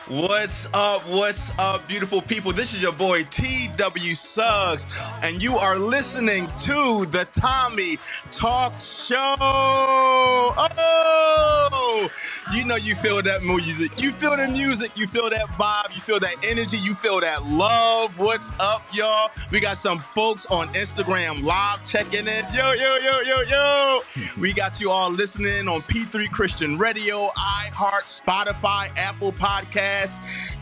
What's up? What's up, beautiful people? This is your boy T.W. Suggs, and you are listening to the Tommy Talk Show. Oh, you know you feel that music. You feel the music. You feel that vibe. You feel that energy. You feel that love. What's up, y'all? We got some folks on Instagram Live checking in. Yo. We got you all listening on P3 Christian Radio, iHeart, Spotify, Apple Podcasts,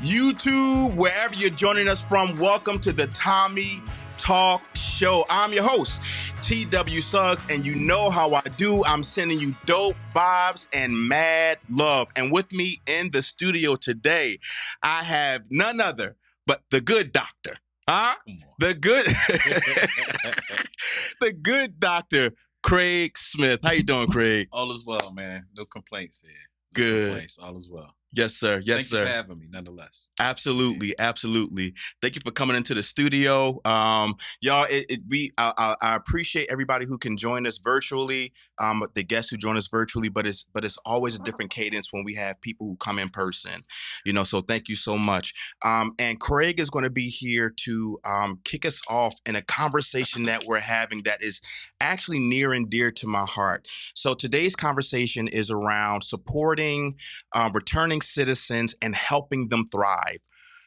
YouTube, wherever you're joining us from. Welcome to the Tommy Talk Show. I'm your host, T.W. Suggs, and you know how I do. I'm sending you dope vibes and mad love. And with me in the studio today, I have none other but the good doctor. The good doctor, Craig Smith. How you doing, Craig? All is well, man. No complaints here. Good. Complaints. All is well. Yes, sir. Yes, Thank sir. you for having me, nonetheless. Absolutely. Thank you for coming into the studio. Y'all, I appreciate everybody who can join us virtually, the guests who join us virtually, but it's always a different cadence when we have people who come in person, so thank you so much. And Craig is going to be here to kick us off in a conversation that we're having that is actually near and dear to my heart. So today's conversation is around supporting returning citizens and helping them thrive.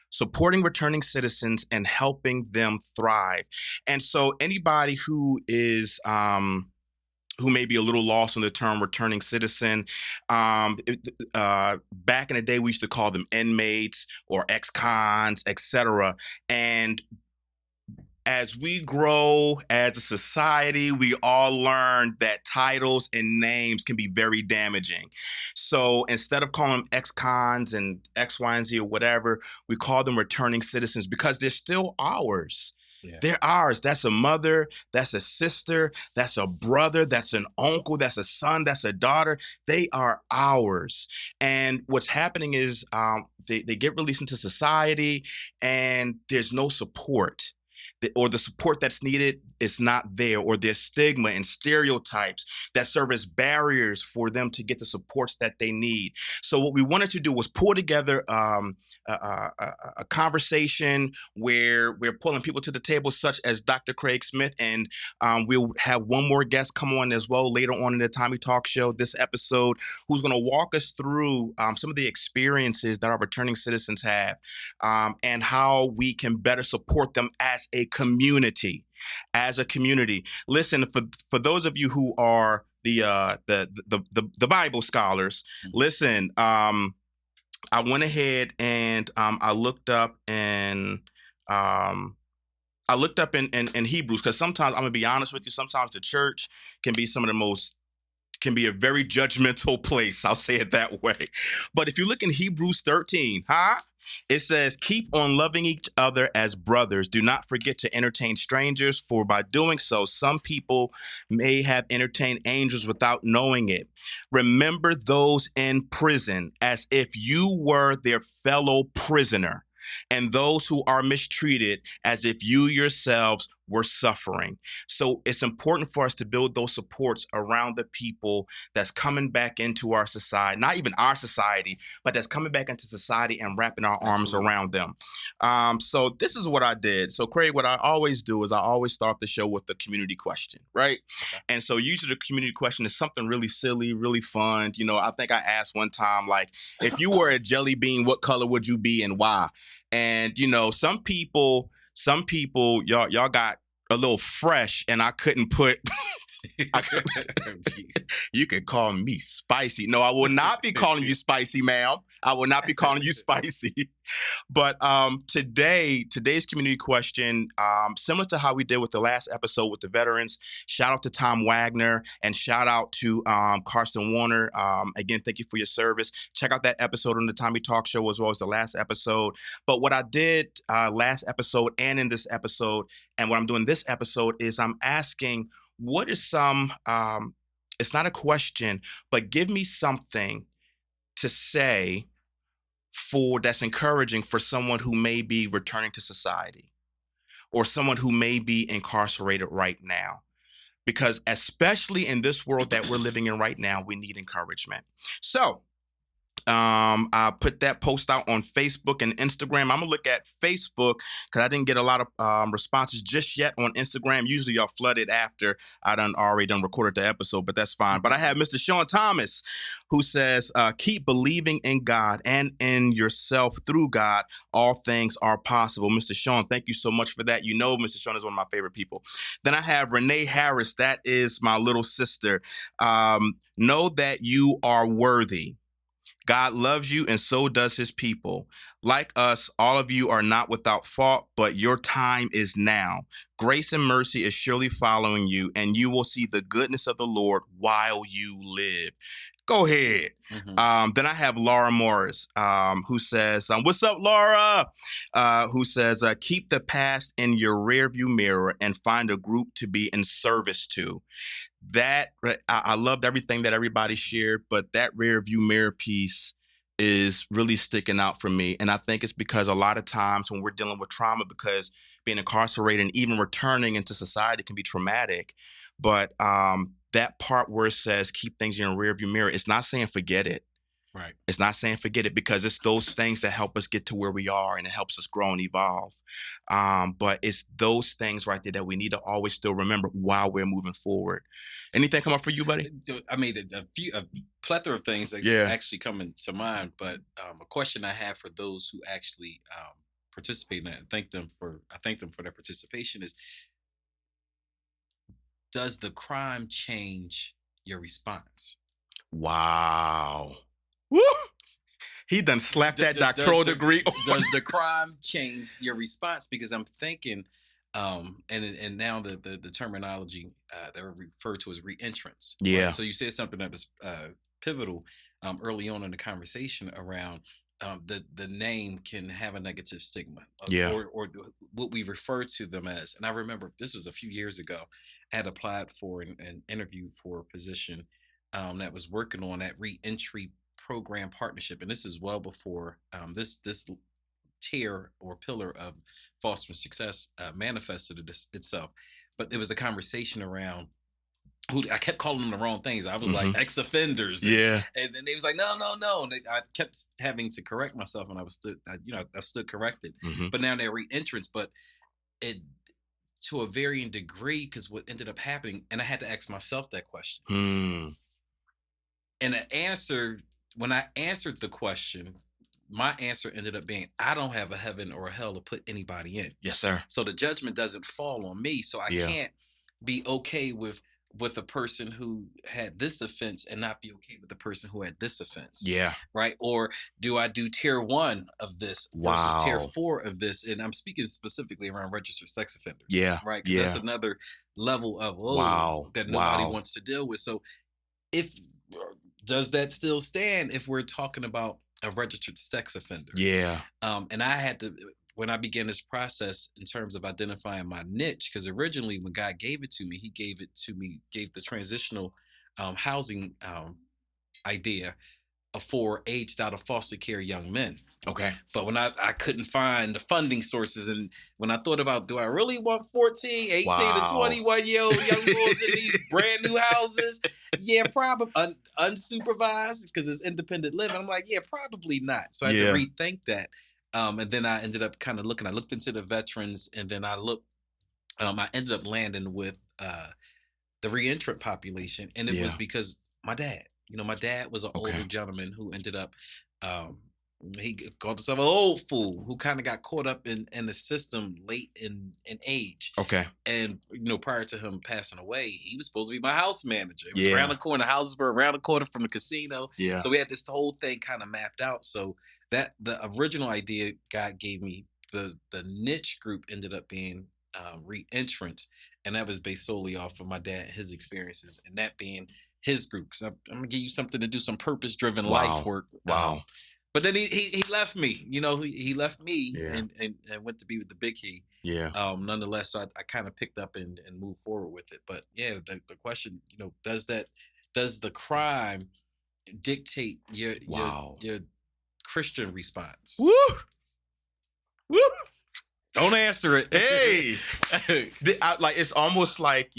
Supporting returning citizens and helping them thrive. And so anybody who is who may be a little lost on the term returning citizen. Back in the day, we used to call them inmates or ex-cons, etc. And as we grow as a society, we all learn that titles and names can be very damaging. So instead of calling them ex-cons and X, Y, and Z or whatever, we call them returning citizens because they're still ours. Yeah. They're ours. That's a mother, that's a sister, that's a brother, that's an uncle, that's a son, that's a daughter. They are ours. And what's happening is they get released into society and there's no support. Or the support that's needed is not there, or there's stigma and stereotypes that serve as barriers for them to get the supports that they need. So what we wanted to do was pull together a conversation where we're pulling people to the table, such as Dr. Craig Smith, and we'll have one more guest come on as well later on in the Tommy Talk Show this episode, who's going to walk us through some of the experiences that our returning citizens have and how we can better support them as a community. Listen, for those of you who are the Bible scholars, listen, I went ahead and I looked up in Hebrews, because sometimes, I'm gonna be honest with you, sometimes the church can be can be a very judgmental place. I'll say it that way. But if you look in Hebrews 13, it says, keep on loving each other as brothers. Do not forget to entertain strangers, for by doing so, some people may have entertained angels without knowing it. Remember those in prison as if you were their fellow prisoner, and those who are mistreated as if you yourselves were suffering. So it's important for us to build those supports around the people that's coming back into our society, not even our society, but that's coming back into society and wrapping our arms around them. So this is what I did. So Craig, what I always do is I always start the show with the community question, right? Okay. And so usually the community question is something really silly, really fun. I think I asked one time, like, if you were a jelly bean, what color would you be and why? And, some people, y'all got a little fresh, and I couldn't put, you could call me spicy. No, I will not be calling you spicy, ma'am. I will not be calling you spicy. But today's community question, similar to how we did with the last episode with the veterans, shout out to Tom Wagner and shout out to Carson Warner. Again, thank you for your service. Check out that episode on the Tommy Talk Show as well as the last episode. But what I did last episode and in this episode, and what I'm doing this episode, is I'm asking, what is some, it's not a question, but give me something to say that's encouraging for someone who may be returning to society or someone who may be incarcerated right now. Because especially in this world that we're living in right now, we need encouragement. So I put that post out on Facebook and Instagram. I'm gonna look at Facebook because I didn't get a lot of responses just yet on Instagram. Usually y'all flooded after I already done recorded the episode, but that's fine. But I have Mr. Sean Thomas who says, keep believing in God and in yourself. Through God, all things are possible. Mr. Sean, thank you so much for that. You know, Mr. Sean is one of my favorite people. Then I have Renee Harris. That is my little sister. Know that you are worthy. God loves you, and so does his people. Like us, all of you are not without fault, but your time is now. Grace and mercy is surely following you, and you will see the goodness of the Lord while you live. Go ahead. Then I have Laura Morris, who says, what's up, Laura? Who says, keep the past in your rearview mirror and find a group to be in service to. That I loved everything that everybody shared, but that rear view mirror piece is really sticking out for me. And I think it's because a lot of times when we're dealing with trauma, because being incarcerated and even returning into society can be traumatic. But that part where it says keep things in your rear view mirror, it's not saying forget it. Right. It's not saying forget it, because it's those things that help us get to where we are, and it helps us grow and evolve. But it's those things right there that we need to always still remember while we're moving forward. Anything come up for you, buddy? I mean, a plethora of things actually coming to mind, but a question I have for those who actually participate in it, and I thank them for their participation, is, does the crime change your response? Wow. Woo! He done slapped that doctoral degree. Does the crime change your response? Because I'm thinking, and now the terminology that are referred to as reentrance. Yeah. Right? So you said something that was pivotal early on in the conversation around the name can have a negative stigma, or what we refer to them as. And I remember this was a few years ago. I had applied for an interview for a position that was working on that reentry program partnership, and this is well before this tier or pillar of fostering success manifested itself. But there was a conversation around who I kept calling them the wrong things. I was like ex-offenders, and then they was like no, and I kept having to correct myself, and I stood corrected. But now they're re-entrants, but it to a varying degree, because what ended up happening, and I had to ask myself that question. And the answer, when I answered the question, my answer ended up being, I don't have a heaven or a hell to put anybody in. Yes, sir. So the judgment doesn't fall on me. So I can't be okay with a person who had this offense and not be okay with the person who had this offense. Yeah. Right. Or do I do tier 1 of this versus tier 4 of this? And I'm speaking specifically around registered sex offenders. Yeah. Right. Because that's another level of that nobody wants to deal with. So does that still stand if we're talking about a registered sex offender? Yeah. And I had to, when I began this process in terms of identifying my niche, because originally when God gave it to me, he gave the transitional housing idea for aged out of foster care young men. Okay. But when I couldn't find the funding sources, and when I thought about, do I really want 14, 18 to 21-year-old young boys in these brand new houses? Yeah, probably unsupervised, because it's independent living. I'm like, yeah, probably not. So I had to rethink that. And then I ended up kind of I looked into the veterans, and then I ended up landing with the reentrant population. And it was because my dad was an older gentleman who ended up, he called himself an old fool who kind of got caught up in the system late in age. Okay. And, prior to him passing away, he was supposed to be my house manager. It was around the corner. The houses were around the corner from the casino. Yeah. So we had this whole thing kind of mapped out. So that the original idea God gave me, the niche group ended up being reentrants. And that was based solely off of my dad, his experiences, and that being his group. So I'm going to give you something to do, some purpose-driven life work. Wow. But then he left me, he left me and went to be with the big he. Yeah. Nonetheless, so I kind of picked up and moved forward with it. But yeah, the question, does the crime dictate your Christian response? Woo! Woo! Don't answer it. Hey, it's almost like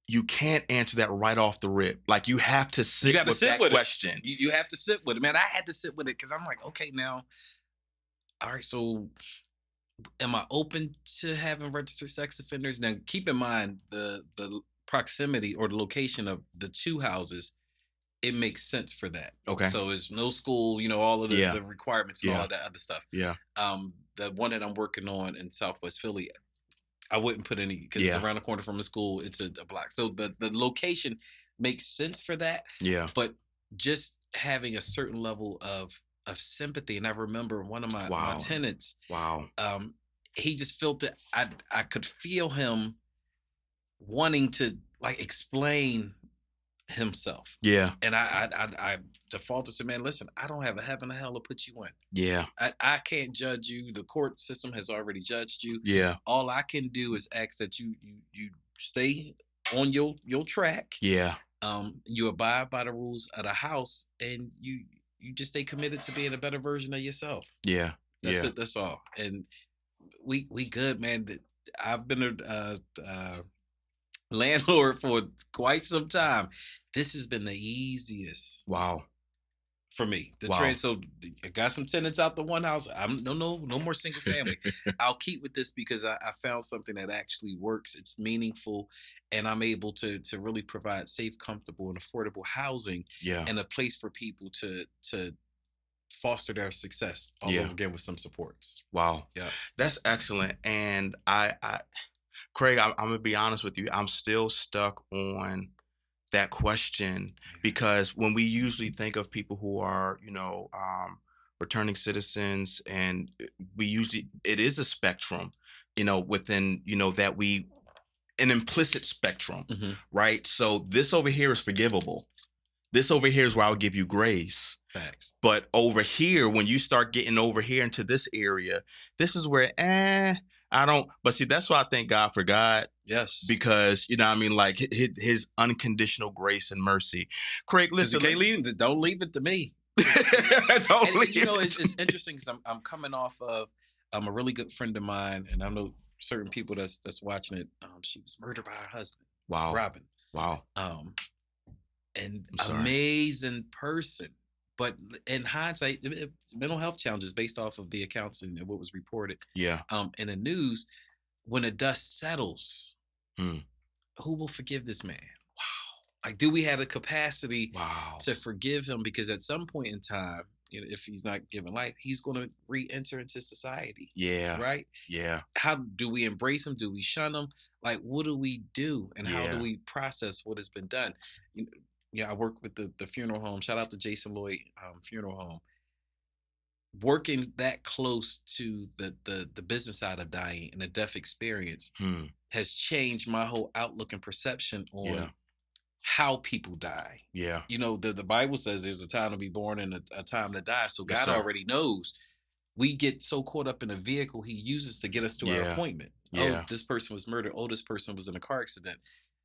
you can't answer that right off the rip. Like, you have to sit with that question. You have to sit with it, man. I had to sit with it because I'm like, okay, now, all right, so am I open to having registered sex offenders? Now, keep in mind the proximity or the location of the two houses. It makes sense for that. Okay. So it's no school, all of Yeah. the requirements and all of that other stuff. Yeah. The one that I'm working on in Southwest Philly, I wouldn't put any because it's around the corner from a school. It's a block. So the location makes sense for that. Yeah. But just having a certain level of sympathy. And I remember one of my tenants. Wow. He just felt that I could feel him wanting to like explain himself. Yeah. And I defaulted to, man, listen, I don't have a heaven or hell to put you in. Yeah. I can't judge you. The court system has already judged you. Yeah. All I can do is ask that you stay on your track. Yeah. You abide by the rules of the house, and you just stay committed to being a better version of yourself. Yeah. That's it. That's all. And we good, man. I've been a landlord for quite some time. This has been the easiest. Wow. For me, so I got some tenants out the one house. I'm no more single family. I'll keep with this because I found something that actually works. It's meaningful, and I'm able to really provide safe, comfortable, and affordable housing. Yeah. And a place for people to foster their success all over again with some supports. Wow. Yeah. That's excellent. And I Craig, I'm gonna be honest with you. I'm still stuck on that question because when we usually think of people who are, returning citizens, and it is a spectrum, within, an implicit spectrum, right? So this over here is forgivable. This over here is where I'll give you grace. Facts. But over here, when you start getting over here into this area, this is where, I don't, but see, that's why I thank God for God. Yes. Because, like his unconditional grace and mercy. Craig, listen. Don't leave it to me. It's interesting because I'm coming off of a really good friend of mine, and I know certain people that's watching it. She was murdered by her husband. Wow. Robin. Wow. And amazing person. But in hindsight, mental health challenges based off of the accounts and what was reported. Yeah. In the news, when the dust settles, who will forgive this man? Wow. Like, do we have the capacity to forgive him? Because at some point in time, if he's not given life, he's going to re-enter into society. Yeah. Right? Yeah. How do we embrace him? Do we shun him? Like, what do we do? And how do we process what has been done? I work with the funeral home. Shout out to Jason Lloyd Funeral Home. Working that close to the business side of dying and the death experience has changed my whole outlook and perception on how people die. Yeah. The Bible says there's a time to be born and a time to die. So God already knows. We get so caught up in a vehicle he uses to get us to our appointment. Yeah. Oh, this person was murdered. Oh, this person was in a car accident.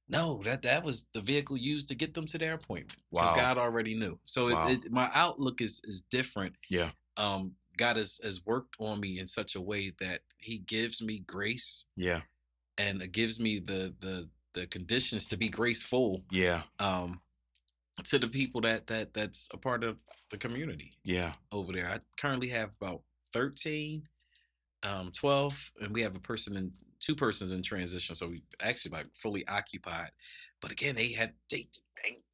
No, that was the vehicle used to get them to their appointment. Because God already knew. So my outlook is different. Yeah. God has worked on me in such a way that he gives me grace. Yeah. And it gives me the conditions to be graceful. Yeah. To the people that's a part of the community. Yeah. Over there. I currently have about 13, 12, and we have two persons in transition, so we actually like fully occupied. But again, they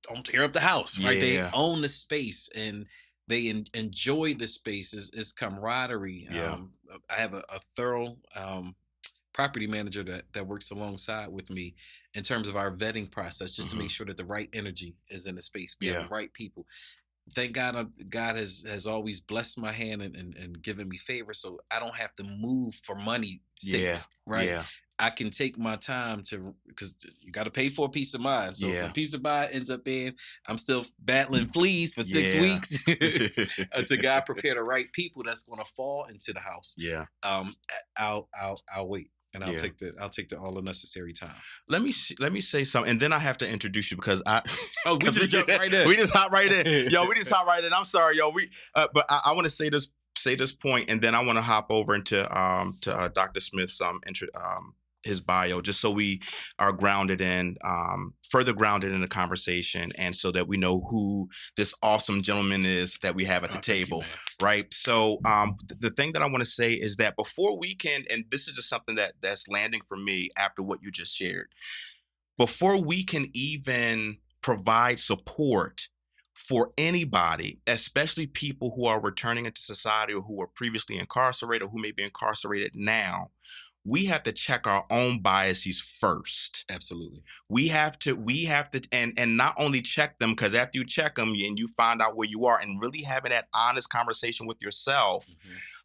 don't tear up the house, right? They own the space and they enjoy the space. It's camaraderie. I have a thorough property manager that works alongside with me in terms of our vetting process, just to make sure that the right energy is in the space. We have the right people. Thank God, God has always blessed my hand and given me favor, so I don't have to move for money sakes, right? Yeah. I can take my time because you got to pay for a peace of mind. So if a peace of mind ends up being, I'm still battling fleas for 6 weeks to God prepare the right people that's going to fall into the house. Yeah. I'll wait. And I'll take the all the necessary time. Let me say something, and then I have to introduce you because we just jump right in. We just hop right in, yo. We just hop right in. I'm sorry, yo. But I want to say this point, and then I want to hop over into to Dr. Smith's his bio, just so we are grounded in, further grounded in the conversation, and so that we know who this awesome gentleman is that we have at the table. Right. So the thing that I want to say is that before we can, and this is just something that's landing for me after what you just shared, before we can even provide support for anybody, especially people who are returning into society or who were previously incarcerated or who may be incarcerated now, we have to check our own biases first. Absolutely. We have to, and not only check them, because after you check them and you find out where you are, and really having that honest conversation with yourself,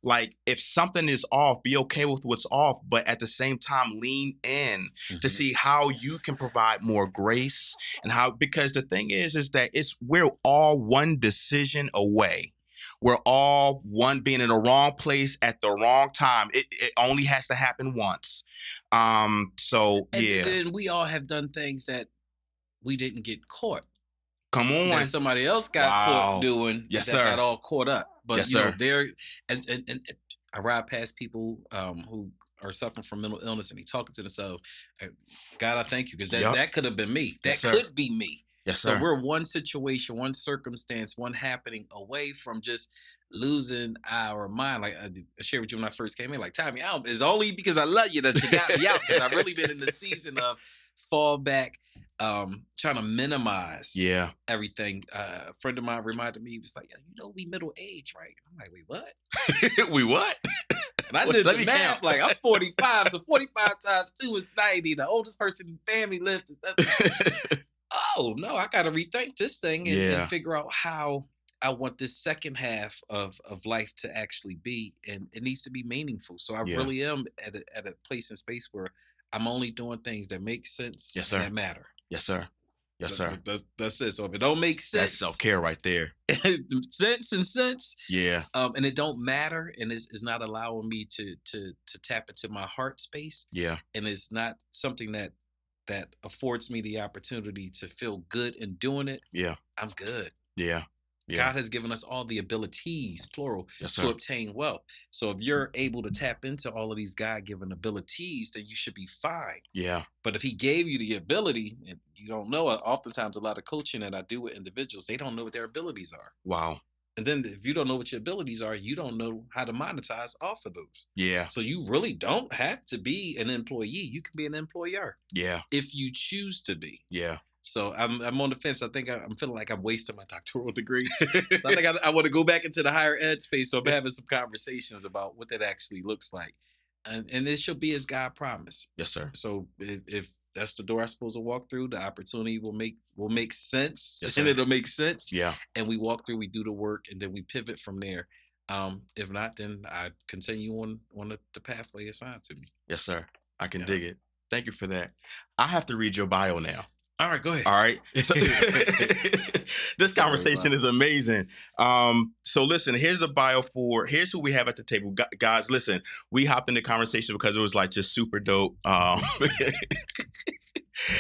like if something is off, be okay with what's off, but at the same time, lean in to see how you can provide more grace and how, because the thing is that we're all one decision away. We're all one being in the wrong place at the wrong time. It only has to happen once. So yeah. And we all have done things that we didn't get caught. Come on. That somebody else got caught doing. Yes, that sir. Got all caught up. But yes, you know, sir. there and I ride past people who are suffering from mental illness and they talking to themselves. God, I thank you, because that could have been me. That could be me. Yes, so sir. We're one situation, one circumstance, one happening away from just losing our mind. Like I shared with you when I first came in, like, Tommy, it's only because I love you that you got me out, because I've really been in the season of fall back, trying to minimize everything. A friend of mine reminded me, he was like, you know, we middle age, right? I'm like, wait, what? We what? And I did the math, like I'm 45, so 45 times 2 is 90. The oldest person in the family lived. Oh no, I got to rethink this thing and figure out how I want this second half of life to actually be, and it needs to be meaningful. So I really am at a place and space where I'm only doing things that make sense and that matter. Yes, sir. Yes, sir. That's it. So if it don't make sense, that's self-care right there. sense. Yeah. And it don't matter, and it's not allowing me to tap into my heart space. Yeah. And it's not something that affords me the opportunity to feel good in doing it. Yeah. I'm good. Yeah. God has given us all the abilities, plural, yes, to obtain wealth. So if you're able to tap into all of these God-given abilities, then you should be fine. Yeah. But if he gave you the ability, and you don't know it, oftentimes a lot of coaching that I do with individuals, they don't know what their abilities are. Wow. And then if you don't know what your abilities are, you don't know how to monetize off of those. Yeah. So you really don't have to be an employee. You can be an employer. Yeah. If you choose to be. Yeah. So I'm on the fence. I think I'm feeling like I'm wasting my doctoral degree. So I think I want to go back into the higher ed space. So I'm having some conversations about what that actually looks like. And it should be as God promised. Yes, sir. So if that's the door I'm supposed to walk through, the opportunity will make sense. Yes, and it'll make sense. Yeah. And we walk through, we do the work, and then we pivot from there. If not, then I continue on the pathway assigned to me. Yes, sir. I can dig it. Thank you for that. I have to read your bio now. All right, go ahead. All right. So, this conversation is amazing. So listen, here's who we have at the table. Guys, listen, we hopped in the conversation because it was like just super dope.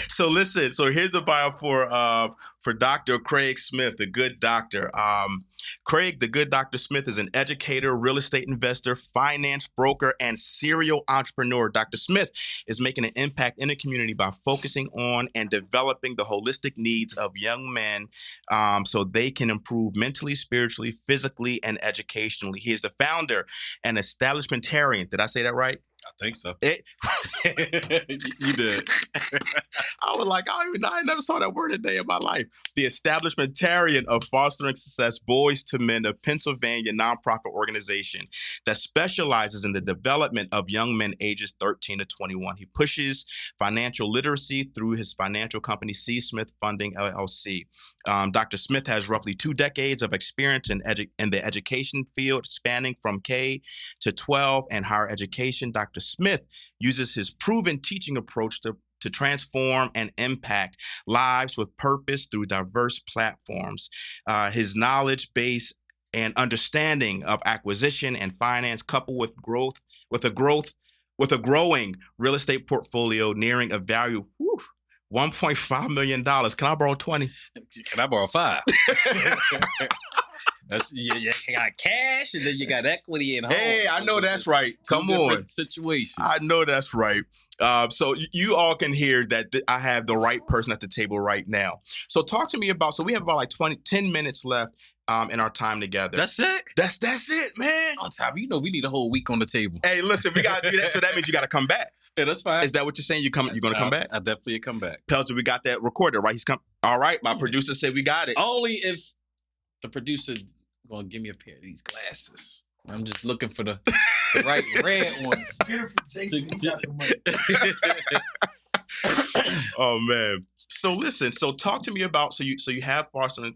So listen, here's the bio for Dr. Craig Smith, the good doctor. Craig, the good Dr. Smith, is an educator, real estate investor, finance broker, and serial entrepreneur. Dr. Smith is making an impact in the community by focusing on and developing the holistic needs of young men so they can improve mentally, spiritually, physically, and educationally. He is the founder and establishmentarian. Did I say that right? I think so. You did. I was like, I never saw that word a day in my life. The establishmentarian of Fostering Success Boys to Men, a Pennsylvania nonprofit organization that specializes in the development of young men ages 13 to 21. He pushes financial literacy through his financial company, C. Smith Funding, LLC. Dr. Smith has roughly 2 decades of experience in the education field, spanning from K to 12 and higher education. Dr. Smith uses his proven teaching approach to transform and impact lives with purpose through diverse platforms. His knowledge base and understanding of acquisition and finance, coupled with a growing real estate portfolio nearing a value $1.5 million. Can I borrow 20? Can I borrow 5? You got cash and then you got equity in home. Hey, I know that's right. Come on. Situation. I know that's right. So you all can hear that I have the right person at the table right now. So talk to me about, so we have about like 10 minutes left in our time together. That's it? That's it, man. On top, we need a whole week on the table. Hey, listen, we got to do that. So that means you got to come back. Yeah, that's fine. Is that what you're saying? You're going to come back? I definitely come back. Pelzer, we got that recorded, right? He's come. All right. My producer said we got it. Only if the producer going to give me a pair of these glasses. I'm just looking for the right red ones. Jason, oh man. So listen. So talk to me about. So you have fostering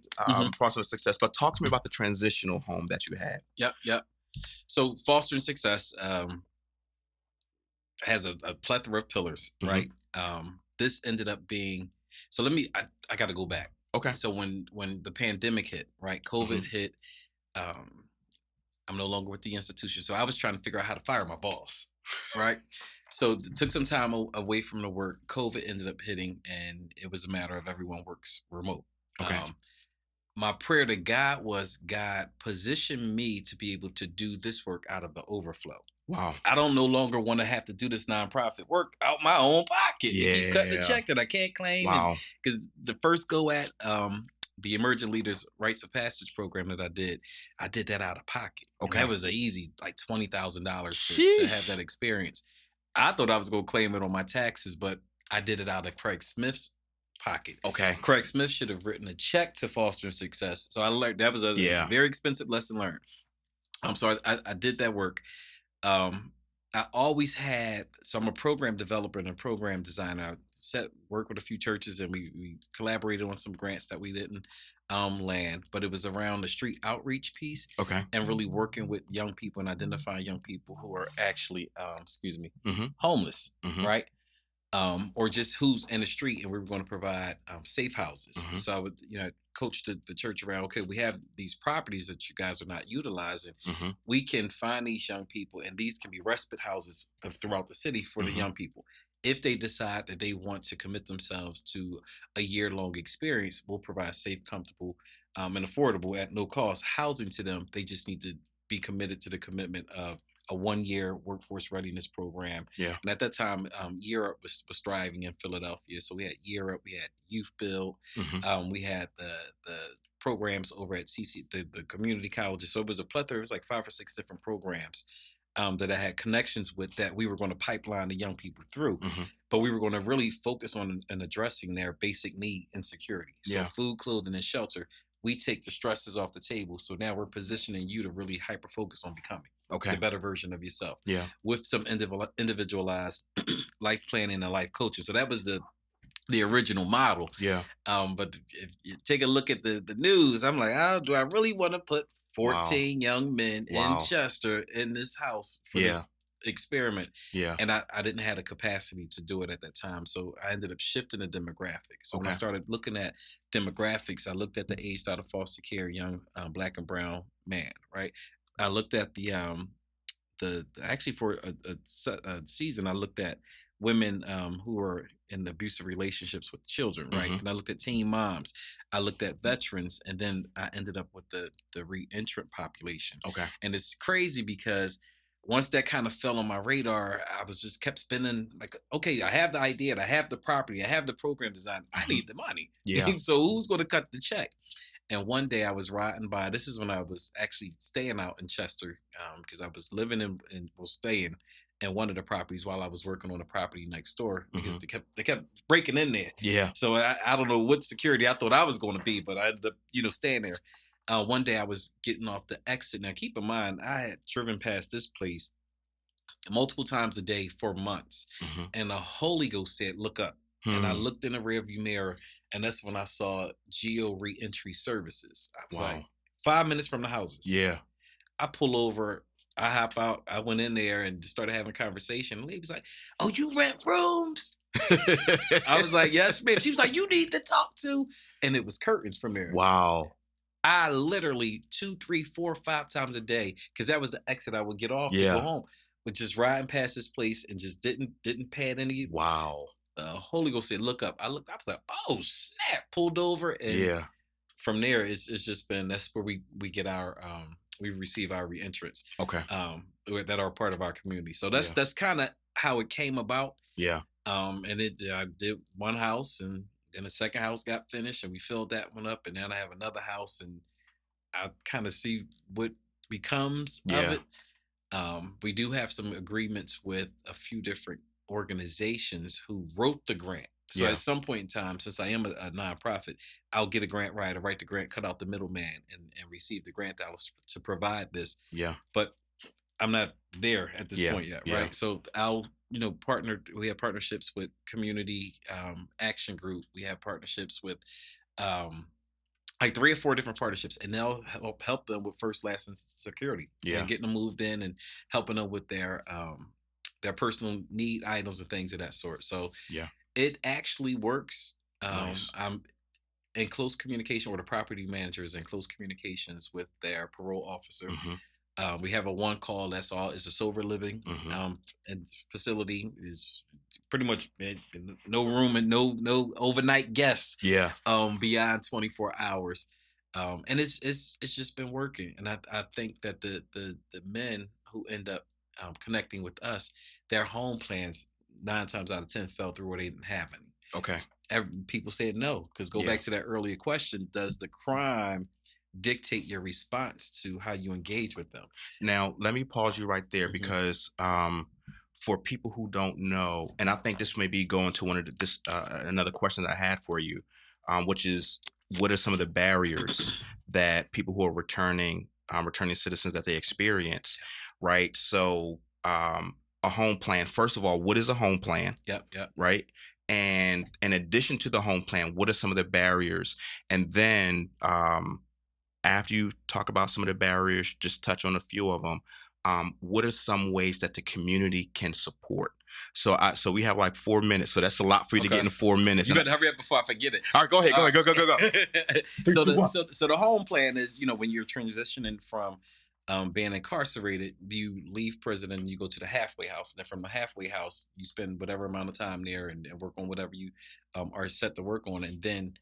success, but talk to me about the transitional home that you had. Yep. So fostering success has a plethora of pillars, right? This ended up being. So I got to go back. Okay. So when the pandemic hit, right? COVID hit. I'm no longer with the institution. So I was trying to figure out how to fire my boss, right? So it took some time away from the work. COVID ended up hitting, and it was a matter of everyone works remote. Okay. My prayer to God was, God, position me to be able to do this work out of the overflow. Wow. I don't no longer want to have to do this nonprofit work out my own pocket. Yeah. If you cut the check that I can't claim. Wow. Because the first go at the Emerging Leaders Rites of Passage program that I did that out of pocket. Okay. And that was an easy like $20,000 to have that experience. I thought I was going to claim it on my taxes, but I did it out of Craig Smith's pocket. Okay. Craig Smith should have written a check to Fostering Success. So I learned that was a very expensive lesson learned. So I did that work. I always had, so I'm a program developer and a program designer. I worked with a few churches, and we collaborated on some grants that we didn't land, but it was around the street outreach piece. Okay. And really working with young people and identifying young people who are actually, homeless, right? Or just who's in the street, and we were going to provide safe houses. So I would, coach the church around, okay, we have these properties that you guys are not utilizing. We can find these young people, and these can be respite houses throughout the city for the young people. If they decide that they want to commit themselves to a year-long experience, we'll provide safe, comfortable, and affordable at no cost housing to them. They just need to be committed to the commitment of a 1-year workforce readiness program. Yeah. And at that time, Europe was thriving in Philadelphia. So we had Europe, we had Youth Build, we had the programs over at the community colleges. So it was a plethora. It was like 5 or 6 different programs that I had connections with that we were going to pipeline the young people through. But we were going to really focus on and addressing their basic need and security. So food, clothing, and shelter. We take the stresses off the table. So now we're positioning you to really hyper focus on becoming the better version of yourself. Yeah. With some individualized life planning and life coaching. So that was the original model. Yeah. But if you take a look at the news, I'm like, oh, do I really want to put 14 young men in Chester in this house for this experiment? Yeah. And I didn't have the capacity to do it at that time. So I ended up shifting the demographics. So when I started looking at demographics, I looked at the aged out of foster care young Black and brown man, right? I looked at the actually for a season, I looked at women who were in abusive relationships with children, right? And I looked at teen moms. I looked at veterans, and then I ended up with the re-entrant population. Okay. And it's crazy because once that kind of fell on my radar, I was just kept spinning like, okay, I have the idea, I have the property, I have the program design, I need the money. Yeah. So who's going to cut the check? And one day I was riding by, this is when I was actually staying out in Chester, because I was living staying in one of the properties while I was working on the property next door, because they kept breaking in there. Yeah. So I don't know what security I thought I was going to be, but I ended up, staying there. One day I was getting off the exit. Now keep in mind, I had driven past this place multiple times a day for months. And the Holy Ghost said, look up. And I looked in the rearview mirror, and that's when I saw Geo Reentry Services. I was like 5 minutes from the houses. Yeah. I pull over, I hop out, I went in there and just started having a conversation. The lady was like, oh, you rent rooms? I was like, yes, ma'am. She was like, you need to talk to. And it was curtains from there. Wow. I literally 2, 3, 4, 5 times a day, because that was the exit I would get off to go home, but just riding past this place and just didn't pad any. Wow. The Holy Ghost said, look up. I looked, I was like, oh, snap. Pulled over and from there, it's just been, that's where we get our we receive our reentrants Okay. that are part of our community. So Yeah. that's kind of how it came about. Yeah. And I did one house, and then the second house got finished, and we filled that one up, and then I have another house, and I kind of see what becomes of Yeah. it. We do have some agreements with a few different organizations who wrote the grant. So Yeah. at some point in time, since I am a nonprofit, I'll get a grant writer, write the grant, cut out the middleman, and receive the grant dollars to provide this. Yeah. But I'm not there at this Yeah. point yet, Yeah. right? So I'll, partner. We have partnerships with Community Action Group. We have partnerships with um, like 3 or 4 different partnerships, and they'll help them with first, last, and security, Yeah. and getting them moved in, and helping them with their personal need items and things of that sort. So Yeah. it actually works. Nice. I'm in close communication, or the property managers in close communications with their parole officer. Mm-hmm. We have a one call. That's all. It's a sober living Mm-hmm. and facility is pretty much no room and no overnight guests Yeah. beyond 24 hours. And it's just been working. And I think that the men who end up connecting with us, their home plans 9 times out of 10 fell through, or they didn't have any. Okay. People said no, because go Yeah. back to that earlier question: does the crime dictate your response to how you engage with them? Now, let me pause you right there, Hmm. because for people who don't know, and I think this may be going to one of this another question that I had for you, which is, what are some of the barriers that people who are returning citizens, that they experience, right? So, a home plan. First of all, what is a home plan, Yep, yep. right? And in addition to the home plan, what are some of the barriers? And then, after you talk about some of the barriers, just touch on a few of them. What are some ways that the community can support? So we have like 4 minutes. So that's a lot for you to get Okay. in 4 minutes. You And better hurry up before I forget it. all right, go ahead, All go, go. right. Three, so two, the one. so the home plan is, when you're transitioning from being incarcerated, you leave prison and you go to the halfway house. And then from the halfway house, you spend whatever amount of time there, and work on whatever you are set to work on. And then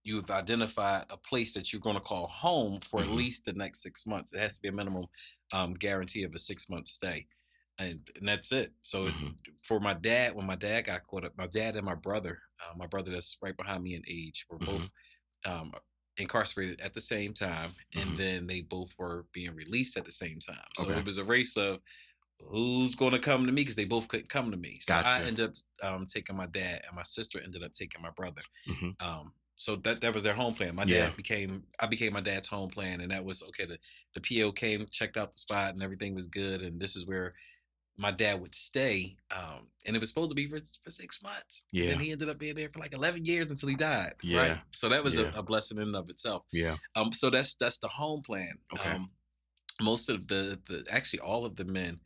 you've identified a place that you're going to call home for at Hmm. least the next 6 months. It has to be a minimum guarantee of a 6 month stay, and that's it. So Hmm. for my dad, when my dad got caught up, my dad and my brother that's right behind me in age, were Hmm. both um, incarcerated at the same time, and Hmm. then they both were being released at the same time. So Okay. it was a race of who's going to come to me, because they both couldn't come to me. So I Gotcha. ended up taking my dad, and my sister ended up taking my brother. Hmm. So that was their home plan. Yeah. I became my dad's home plan, and that was okay. The PO came, checked out the spot, and everything was good. And this is where my dad would stay. And it was supposed to be for 6 months, and then Yeah. he ended up being there for like 11 years until he died. Right. Yeah. So that was Yeah. a blessing in and of itself. Yeah. So that's the home plan. Okay. Most of the actually all of the men.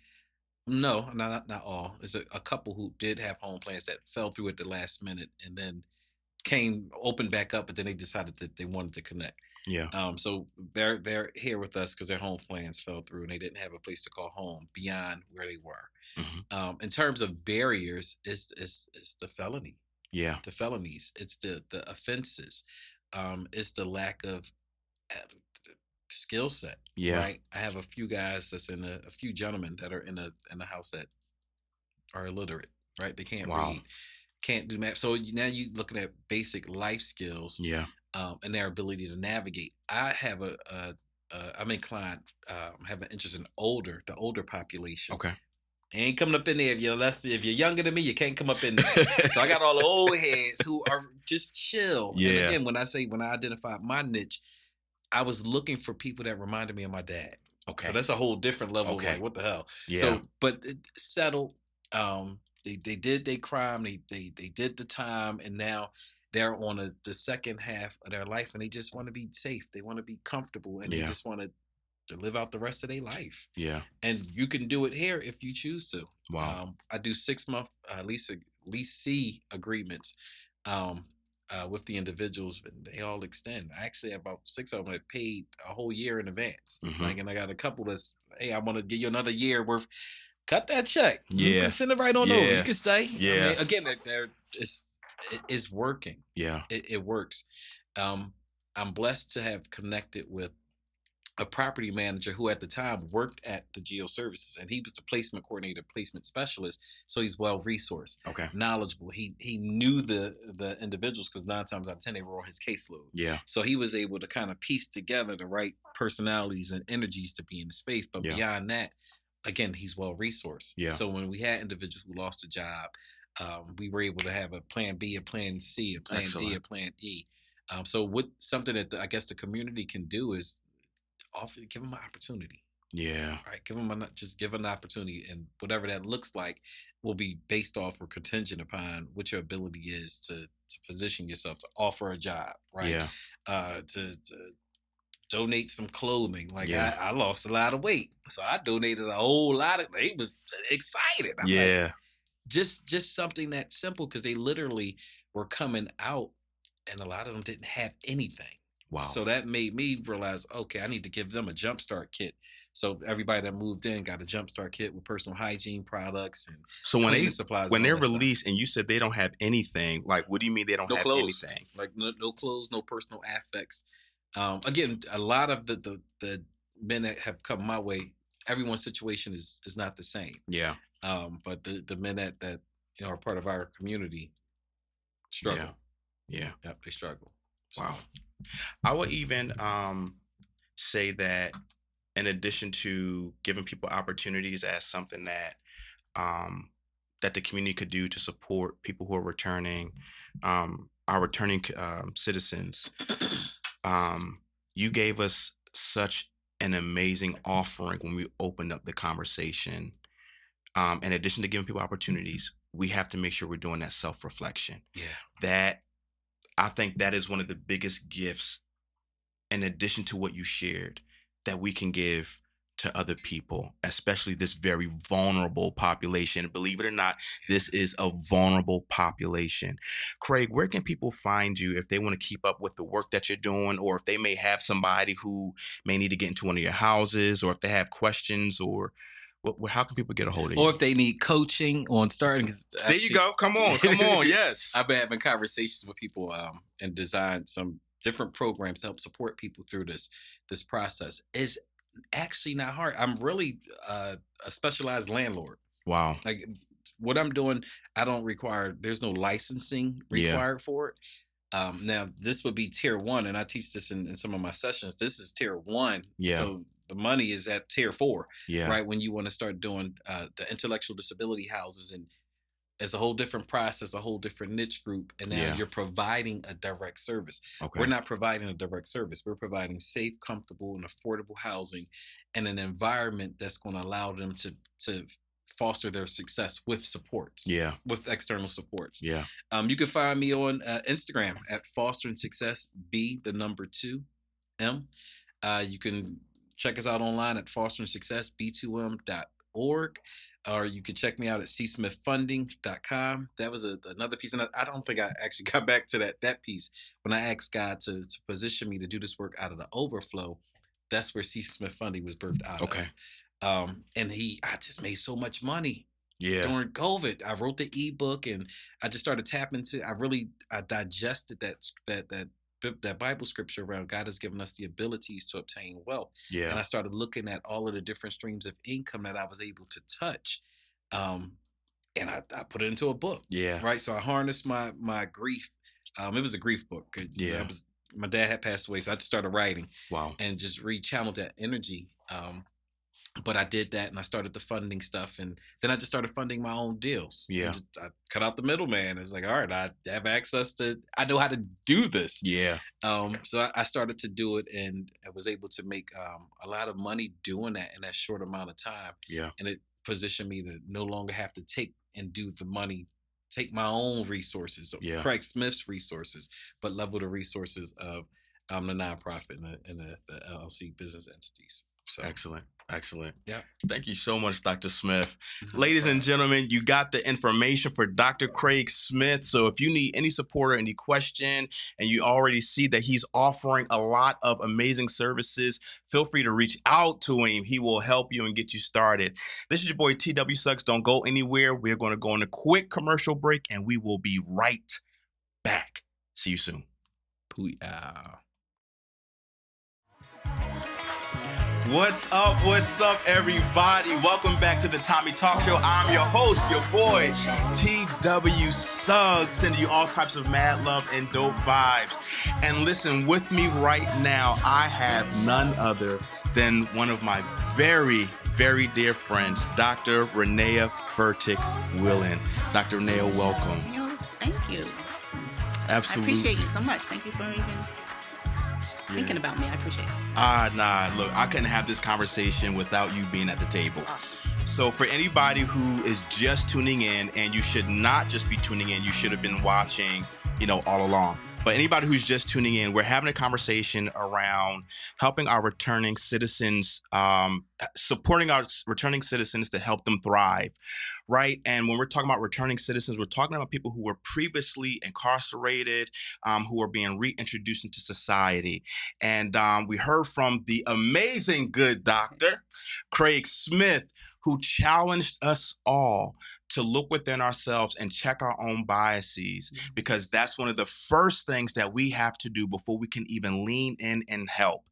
No, not all. There's a couple who did have home plans that fell through at the last minute, and then came opened back up, but then they decided that they wanted to connect. Yeah. So they're here with us because their home plans fell through, and they didn't have a place to call home beyond where they were. Hmm. In terms of barriers, it's Yeah. the felonies, it's the offenses, it's the lack of uh, skill set. Yeah. Right, I have a few guys that's a few gentlemen that are in the house that are illiterate. Right, they can't Wow. read, can't do math. So now you looking at basic life skills, Yeah. and their ability to navigate. I have I'm inclined, have an interest in the older population. Okay. Ain't coming up in there if you're younger than me, you can't come up in there. So I got all the old heads who are just chill. And Yeah. again, when I identified my niche, I was looking for people that reminded me of my dad. Okay. So that's a whole different level of Okay. like, what the hell? Yeah. So, but settled. They did their crime. They did the time, and now they're on the second half of their life, and they just want to be safe. They want to be comfortable, and they Yeah. just want to live out the rest of their life. Yeah. And you can do it here if you choose to. Wow. I do 6 month lease C agreements. With the individuals, and they all extend. I actually have about 6 of them that paid a whole year in advance. Hmm. Like, and I got a couple that's, hey, I want to give you another year worth. Cut that check. You Yeah. can send it right on over. Yeah. You can stay. Yeah. I mean, again, it's working. Yeah. It works. Um, I'm blessed to have connected with a property manager who at the time worked at the geo services, and he was the placement coordinator, placement specialist. So he's well resourced, Okay. knowledgeable. He knew the individuals, because 9 times out of 10 they were on his caseload. Yeah. So he was able to kind of piece together the right personalities and energies to be in the space. But beyond that, again, he's well resourced. Yeah. So when we had individuals who lost a job, we were able to have a plan B, a plan C, a plan D, a plan E. So what something that I guess the community can do is give them an opportunity. Yeah. Right. Give them an opportunity, and whatever that looks like will be based off or contingent upon what your ability is to position yourself to offer a job. Right. Yeah. To donate some clothing. Like Yeah. I lost a lot of weight, so I donated a whole lot of. They was excited. I'm like, just something that simple, because they literally were coming out, and a lot of them didn't have anything. Wow. So that made me realize, okay, I need to give them a jumpstart kit. So everybody that moved in got a jumpstart kit with personal hygiene products and so supplies. When they're released, and you said they don't have anything, like what do you mean they don't have clothes. anything? Like no clothes, no personal affects. Again, a lot of the men that have come my way, everyone's situation is not the same. Yeah. But the men that are part of our community struggle. Yeah. Yep, they struggle. Wow. I would even say that in addition to giving people opportunities as something that that the community could do to support people who are returning, our returning citizens, you gave us such an amazing offering when we opened up the conversation. In addition to giving people opportunities, we have to make sure we're doing that self-reflection. Yeah. That I think that is one of the biggest gifts, in addition to what you shared, that we can give to other people, especially this very vulnerable population. Believe it or not, this is a vulnerable population. Craig, where can people find you if they want to keep up with the work that you're doing, or if they may have somebody who may need to get into one of your houses, or if they have questions, or how can people get a hold of you? Or if they need coaching on starting. There you go. Come on. Yes. I've been having conversations with people and designed some different programs to help support people through this process. Is actually not hard. I'm really a specialized landlord. Wow. Like what I'm doing, there's no licensing required for it. Now this would be tier 1, and I teach this in some of my sessions. This is tier 1. Yeah. So the money is at tier 4. Yeah. Right. When you want to start doing the intellectual disability houses, and it's a whole different process, a whole different niche group. And now you're providing a direct service. Okay. We're not providing a direct service. We're providing safe, comfortable, and affordable housing and an environment that's going to allow them to foster their success with supports. Yeah. With external supports. Yeah. You can find me on Instagram at Fostering Success B, the number 2 M. You can check us out online at fosteringsuccessb2m.org. Or you can check me out at csmithfunding.com. That was another piece. And I don't think I actually got back to that piece. When I asked God to position me to do this work out of the overflow, that's where C. Smith Funding was birthed out of. And I just made so much money during COVID. I wrote the ebook, and I just started tapping into, I digested that Bible scripture around God has given us the abilities to obtain wealth. Yeah. And I started looking at all of the different streams of income that I was able to touch. And I put it into a book. Yeah. Right. So I harnessed my grief. It was a grief book. Yeah. My dad had passed away, so I just started writing. Wow. And just rechanneled that energy. But I did that, and I started the funding stuff, and then I just started funding my own deals. Yeah. I cut out the middleman. It's like, all right, I have access I know how to do this. Yeah. So I started to do it, and I was able to make a lot of money doing that in that short amount of time. Yeah. And it positioned me to no longer have to take my own resources, Craig Smith's resources, but level the resources of the nonprofit and the LLC business entities. So. Excellent. Yeah. Thank you so much, Dr. Smith. Ladies and gentlemen, you got the information for Dr. Craig Smith. So if you need any support or any question, and you already see that he's offering a lot of amazing services, feel free to reach out to him. He will help you and get you started. This is your boy, T.W. Suggs. Don't go anywhere. We're going to go on a quick commercial break, and we will be right back. See you soon. Booyah. What's up, everybody? Welcome back to the Tommy Talk Show. I'm your host, your boy, T.W. Suggs, sending you all types of mad love and dope vibes. And listen, with me right now, I have none other than one of my very, very dear friends, Dr. Renaya Furtick-Wheelan. Dr. Renaya, welcome. Thank you. Absolutely. I appreciate you so much. Thank you for even thinking about me. I appreciate it. Look, I couldn't have this conversation without you being at the table. Awesome. So for anybody who is just tuning in, and you should not just be tuning in, you should have been watching, all along. But anybody who's just tuning in, we're having a conversation around helping our returning citizens, supporting our returning citizens to help them thrive, right? And when we're talking about returning citizens, we're talking about people who were previously incarcerated, who are being reintroduced into society. And we heard from the amazing good Dr. Craig Smith, who challenged us all to look within ourselves and check our own biases, because that's one of the first things that we have to do before we can even lean in and help.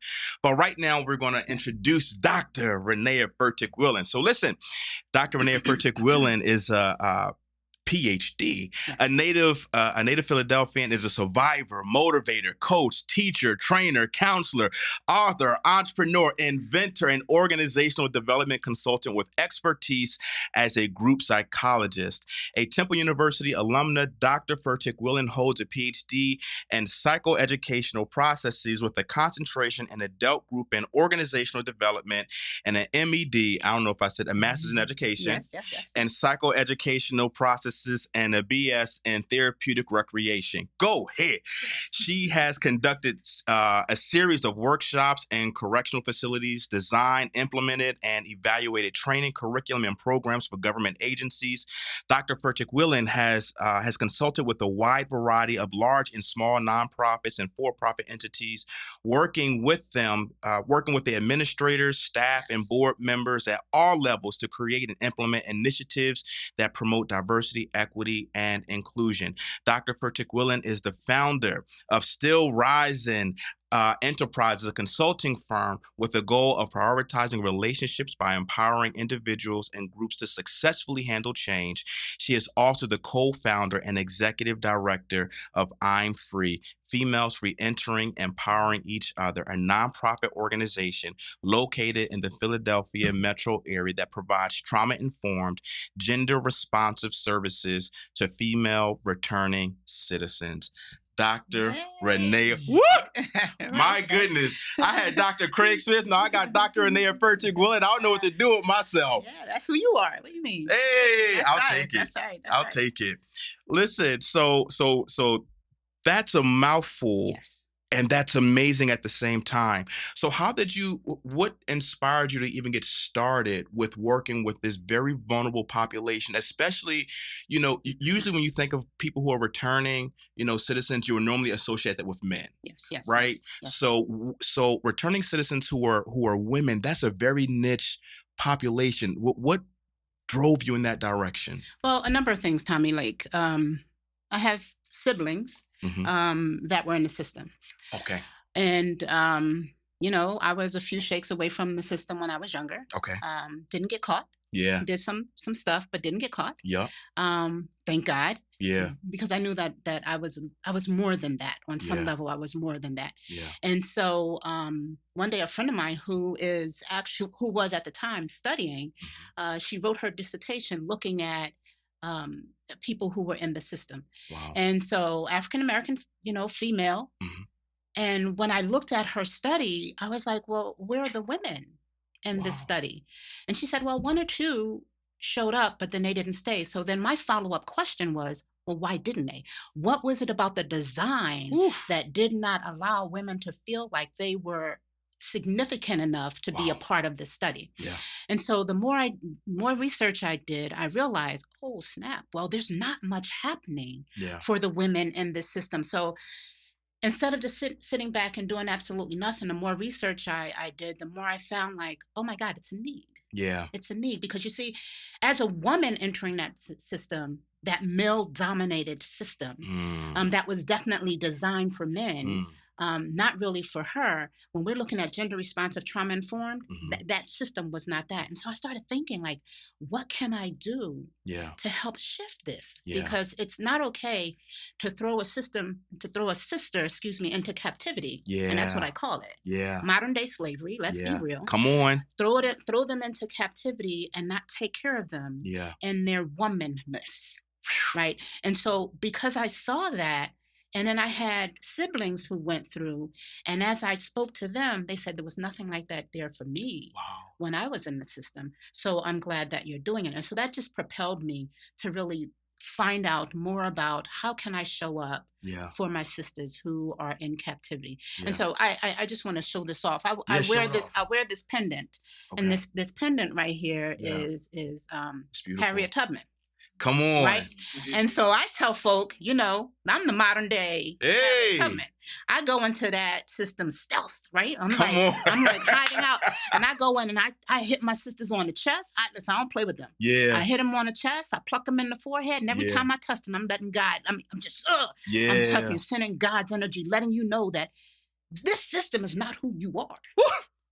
But right now, we're going to introduce Dr. Renaya Furtick-Wheelan. So listen, Dr. Renaya Furtick-Wheelan is a PhD, a native Philadelphian, is a survivor, motivator, coach, teacher, trainer, counselor, author, entrepreneur, inventor, and organizational development consultant with expertise as a group psychologist. A Temple University alumna, Dr. Furtick-Wheelan holds a PhD in psychoeducational processes with a concentration in adult group and organizational development, and an MED, I don't know if I said a master's in education, Yes. and psychoeducational processes, and a BS in therapeutic recreation. Go ahead. She has conducted a series of workshops in correctional facilities, designed, implemented, and evaluated training, curriculum, and programs for government agencies. Dr. Furtick-Wheelan has consulted with a wide variety of large and small nonprofits and for-profit entities, working with the administrators, staff, and board members at all levels to create and implement initiatives that promote diversity, equity, and inclusion. Dr. Furtick-Wheelan is the founder of Still Rising Enterprises, a consulting firm with the goal of prioritizing relationships by empowering individuals and groups to successfully handle change. She is also the co-founder and executive director of F.R.E.E, Females Reentering, Empowering Each Other, a nonprofit organization located in the Philadelphia metro area that provides trauma-informed, gender-responsive services to female returning citizens. Dr. Renaya. What? My goodness. I had Dr. Craig Smith. Now I got Dr. Renaya Furtick-Wheelan. I don't know what to do with myself. Yeah, that's who you are. What do you mean? Hey, I'll take it. That's right. I'll take it. Listen, so that's a mouthful. Yes. And that's amazing at the same time. So what inspired you to even get started with working with this very vulnerable population, especially, usually when you think of people who are returning, citizens, you would normally associate that with men. Yes. Right. Yes. So returning citizens who are women, that's a very niche population. What drove you in that direction? Well, a number of things, Tommy. Like, I have siblings that were in the system. Okay. And, I was a few shakes away from the system when I was younger. Okay. Didn't get caught. Yeah. Did some stuff, but didn't get caught. Yeah. Thank God. Yeah. Because I knew that I was more than that. On some level, I was more than that. Yeah. And so one day, a friend of mine who was at the time studying, she wrote her dissertation looking at people who were in the system. Wow. And so African American, female. Mm-hmm. And when I looked at her study, I was like, well, where are the women in this study? And she said, well, one or two showed up, but then they didn't stay. So then my follow-up question was, well, why didn't they? What was it about the design that did not allow women to feel like they were significant enough to be a part of the study? Yeah. And so the more research I did, I realized, oh, snap. Well, there's not much happening for the women in this system. So instead of just sitting back and doing absolutely nothing, the more research I did, the more I found like, oh my God, it's a need. Yeah. It's a need because you see, as a woman entering that system, that male-dominated system that was definitely designed for men, not really for her. When we're looking at gender responsive trauma informed, Mhm. that system was not that. And so I started thinking, like, what can I do Yeah. to help shift this? Yeah. Because it's not okay to throw a sister, excuse me, into captivity. And that's what Yeah. I call it. Yeah. Modern day slavery. Let's be Yeah. real. Come on. Throw them into captivity and not take care of them Yeah. in their womanness. Right. And so because I saw that, and then I had siblings who went through, and as I spoke to them, they said there was nothing like that there for me Wow. when I was in the system. So I'm glad that you're doing it. And so that just propelled me to really find out more about how can I show up Yeah. for my sisters who are in captivity. And Yeah. so I just want to show this off. I Yeah, show wear it this, I off. wear this pendant. And Okay. this pendant right here Yeah. is It's beautiful. Harriet Tubman. Come on. Right. And so I tell folk, I'm the modern day Harriet Hey. Tubman. I go into that system stealth, right? I'm Come on. like hiding out, and I go in and I hit my sisters on the chest. Listen, I don't play with them. Yeah. I hit them on the chest. I pluck them in the forehead, and every Yeah. time I touch them, I'm letting God. I'm just, Yeah. I'm touching, sending God's energy, letting you know that this system is not who you are.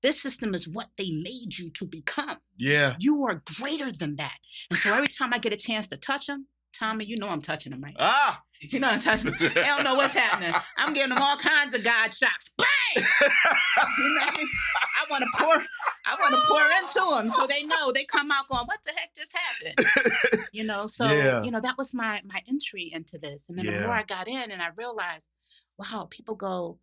This system is what they made you to become. Yeah. You are greater than that. And so every time I get a chance to touch them, Tommy, you know I'm touching them, right? Ah. You know I'm touching them. They don't know what's happening. I'm giving them all kinds of God shocks. Bang! You know what I mean? I want to pour into them so they know. They come out going, what the heck just happened? So, Yeah. that was my entry into this. And then the more I got in and I realized, wow, people go,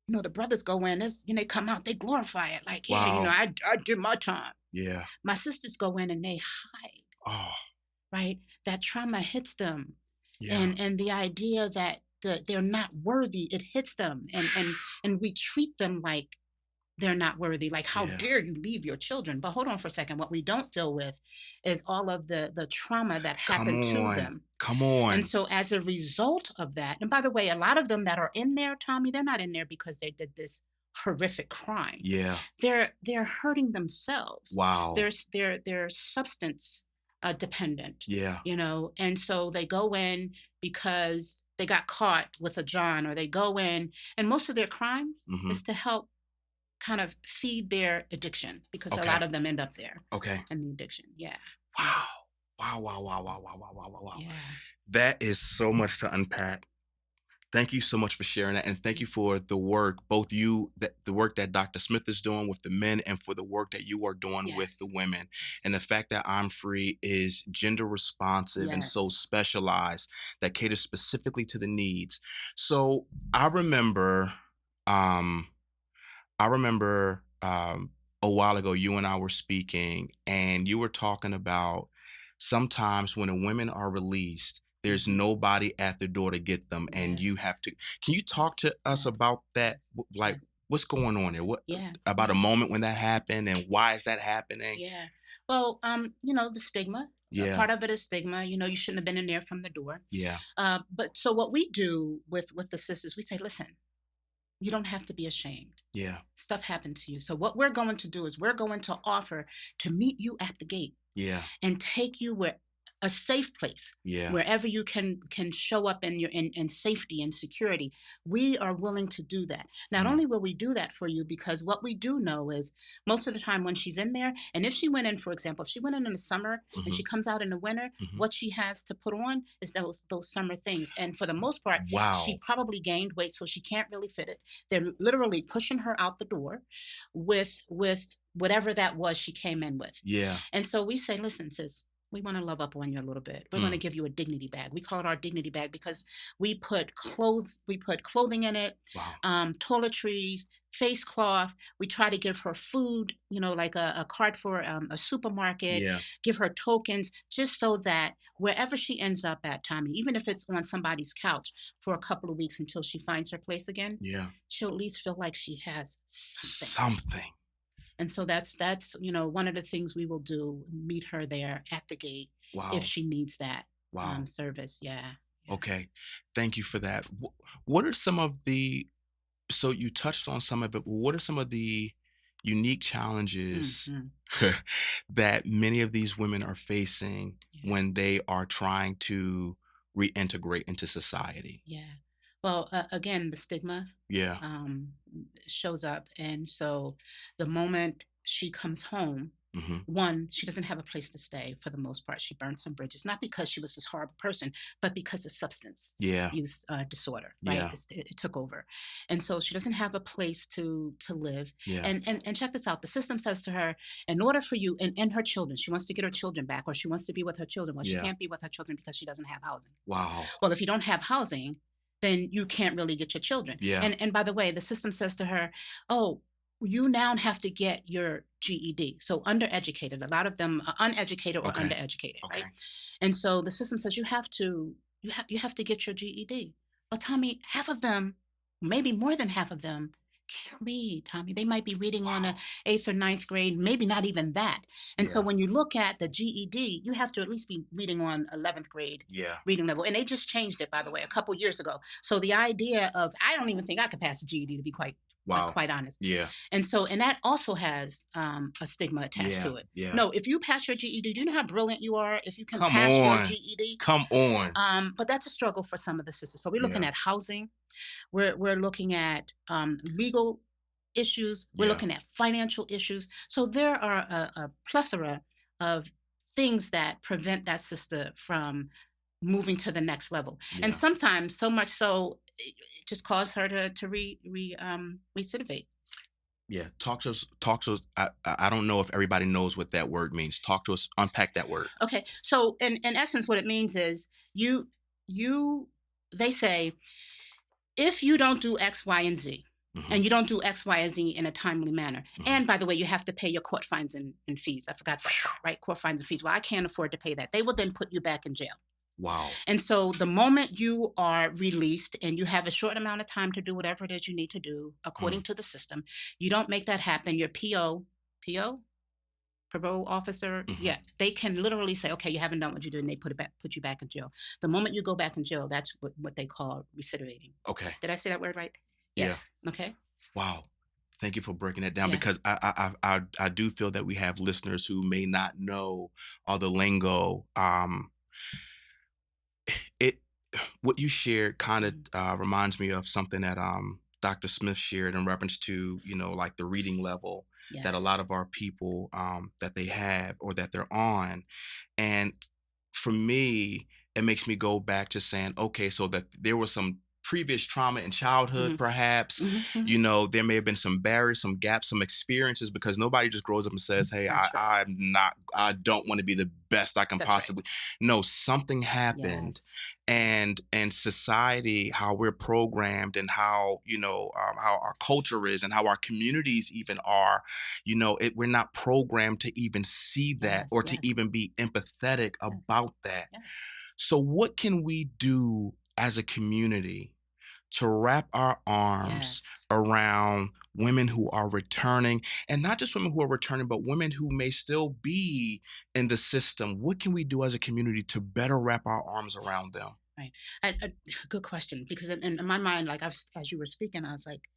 the brothers go in, they come out, they glorify it. Like, Wow. I did my time. Yeah. My sisters go in and they hide, Oh. right? That trauma hits them. Yeah. And the idea that they're not worthy, it hits them. And we treat them like they're not worthy. Like, how Yeah. dare you leave your children? But hold on for a second. What we don't deal with is all of the trauma that happened to them. Come on. And so as a result of that, and by the way, a lot of them that are in there, Tommy, they're not in there because they did this horrific crime. Yeah. They're hurting themselves. Wow. They're substance dependent. Yeah. And so they go in because they got caught with a John, or they go in, and most of their crimes Mhm. is to help kind of feed their addiction, because a Okay. lot of them end up there Okay. in the addiction. Yeah. Wow. Wow. Wow. Wow. Wow. Wow. Wow. Wow. Wow. Wow. Yeah. That is so much to unpack. Thank you so much for sharing that, and thank you for the work, both the work that Dr. Smith is doing with the men, and for the work that you are doing with the Yes. women. And the fact that I'm Free is gender responsive and so Yes. specialized, that caters specifically to the needs. So I remember, um, a while ago, you and I were speaking, and you were talking about sometimes when the women are released, there's Mhm. nobody at the door to get them, and you have Yes. to. Can you talk to us Yes. about that? Yes. Like, Yes. what's going on there? What Yeah. about a Yeah. moment when that happened, and why is that happening? Yeah. Well, the stigma. Yeah. Part of it is stigma. You shouldn't have been in there from the door. Yeah. But so what we do with the sisters, we say, listen, you don't have to be ashamed. Yeah. Stuff happened to you. So what we're going to do is we're going to offer to meet you at the gate Yeah. and take you where a safe place, Yeah. wherever you can show up in safety and security. We are willing to do that. Not Mm. only will we do that for you, because what we do know is most of the time when she's in there, and if she went in, for example, if she went in the summer and she comes out in the winter, Mhm. what she has to put on is those summer things. And for the most part, Wow. she probably gained weight, so she can't really fit it. They're literally pushing her out the door with whatever that was she came in with. Yeah. And so we say, listen, sis, we want to love up on you a little bit. We're going to give you a dignity bag. We call it our dignity bag because we put clothing in it, Wow. toiletries, face cloth. We try to give her food, like a card for a supermarket, Yeah. give her tokens, just so that wherever she ends up at, Tommy, even if it's on somebody's couch for a couple of weeks until she finds her place again, Yeah. she'll at least feel like she has something. Something. And so that's one of the things we will do, meet her there at the gate. Wow. If she needs that Wow. service. Yeah. Okay. Thank you for that. What are some of the, so you touched on some of it, but what are some of the unique challenges Mhm. that many of these women are facing Yeah. when they are trying to reintegrate into society? Yeah. Well, again, the stigma Yeah. um, shows up. And so the moment she comes home, Hmm. one, she doesn't have a place to stay for the most part. She burned some bridges, not because she was this horrible person, but because of substance Yeah. use disorder, right? Yeah. It took over. And so she doesn't have a place to live. Yeah. And check this out. The system says to her, in order for you and her children, she wants to get her children back, or she wants to be with her children. Well, she Yeah. can't be with her children because she doesn't have housing. Wow. Well, if you don't have housing, then you can't really get your children. Yeah. And by the way, the system says to her, "Oh, you now have to get your GED." So undereducated, a lot of them are uneducated or Okay. undereducated, Okay. right? And so the system says you have to get your GED. Well, Tommy, half of them, maybe more than half of them, can't read, Tommy. They might be reading on a Wow. 8th or ninth grade, maybe not even that. And so Yeah. when you look at the GED, you have to at least be reading on 11th grade Yeah. reading level. And they just changed it, by the way, a couple years ago. So the idea of, I don't even think I could pass a GED, to be Wow. quite honest. Yeah. And so, and that also has a stigma attached Yeah. to it. Yeah. No, if you pass your GED, do you know how brilliant you are if you can Come pass your on. GED? Come on. But that's a struggle for some of the sisters. So we're looking Yeah. at housing, we're looking at legal issues, we're Yeah. looking at financial issues. So there are a plethora of things that prevent that sister from moving to the next level. Yeah. And sometimes so much so it just caused her to recidivate. Yeah. Talk to us. Talk to us. I don't know if everybody knows what that word means. Talk to us. Unpack that word. Okay. So in essence, what it means is you they say, if you don't do X, Y, and Z, Mhm. and you don't do X, Y, and Z in a timely manner. Mhm. And by the way, you have to pay your court fines and fees. I forgot that part, right? Court fines and fees. Well, I can't afford to pay that. They will then put you back in jail. Wow. And so the moment you are released and you have a short amount of time to do whatever it is you need to do according to the system, you don't make that happen. Your PO, parole officer, Mhm. yeah, they can literally say, okay, you haven't done what you did, and they put you back in jail. The moment you go back in jail, that's what they call recidivating. Okay. Did I say that word right? Yeah. Yes. Okay. Wow. Thank you for breaking that down, Yeah. because I do feel that we have listeners who may not know all the lingo. It What you shared kind of reminds me of something that Dr. Smith shared in reference to, like the reading level that a Yes. lot of our people that they have or that they're on. And for me, it makes me go back to saying, okay, so that there was some previous trauma in childhood, Mhm. perhaps, Mhm, mhm. there may have been some barriers, some gaps, some experiences, because nobody just grows up and says, hey, That's right. I don't want to be the best I can That's right. possibly. No, something happened. Yes. And society, how we're programmed, and how, how our culture is, and how our communities even are, we're not programmed to even see that, Yes. or to Yes. even be empathetic Yes. about that. Yes. So what can we do as a community to wrap our arms Yes. around women who are returning, and not just women who are returning, but women who may still be in the system? What can we do as a community to better wrap our arms around them? Right. Good question. Because in my mind, like as you were speaking, I was like,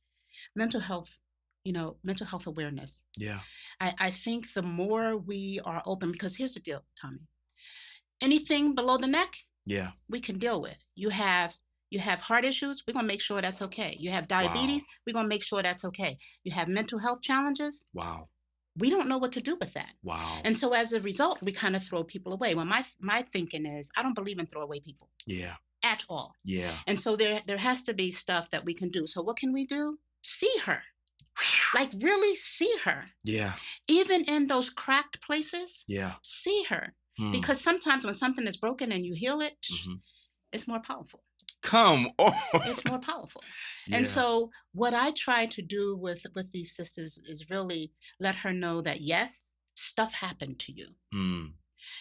mental health, mental health awareness. Yeah. I think the more we are open, because here's the deal, Tommy. Anything below the neck, Yeah. we can deal with. You have heart issues, we're gonna make sure that's okay. You have Wow. diabetes, we're gonna make sure that's okay. You have mental health challenges, Wow. we don't know what to do with that. Wow. And so as a result, we kind of throw people away. Well, my thinking is I don't believe in throwaway people Yeah. at all. Yeah. And so there has to be stuff that we can do. So what can we do? See her. Like really see her. Yeah. Even in those cracked places, Yeah. see her. Hmm. Because sometimes when something is broken and you heal it, Mhm. it's more powerful. Come on. It's more powerful. Yeah. And so what I try to do with these sisters is really let her know that yes, stuff happened to you. Mm.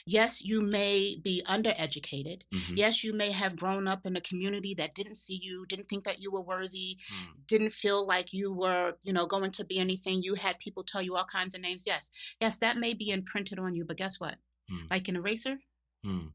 Yes, you may be undereducated. Mhm. Yes, you may have grown up in a community that didn't see you, didn't think that you were worthy, Mm. didn't feel like you were, going to be anything. You had people tell you all kinds of names. Yes. Yes, that may be imprinted on you, but guess what? Mm. Like an eraser, Mm.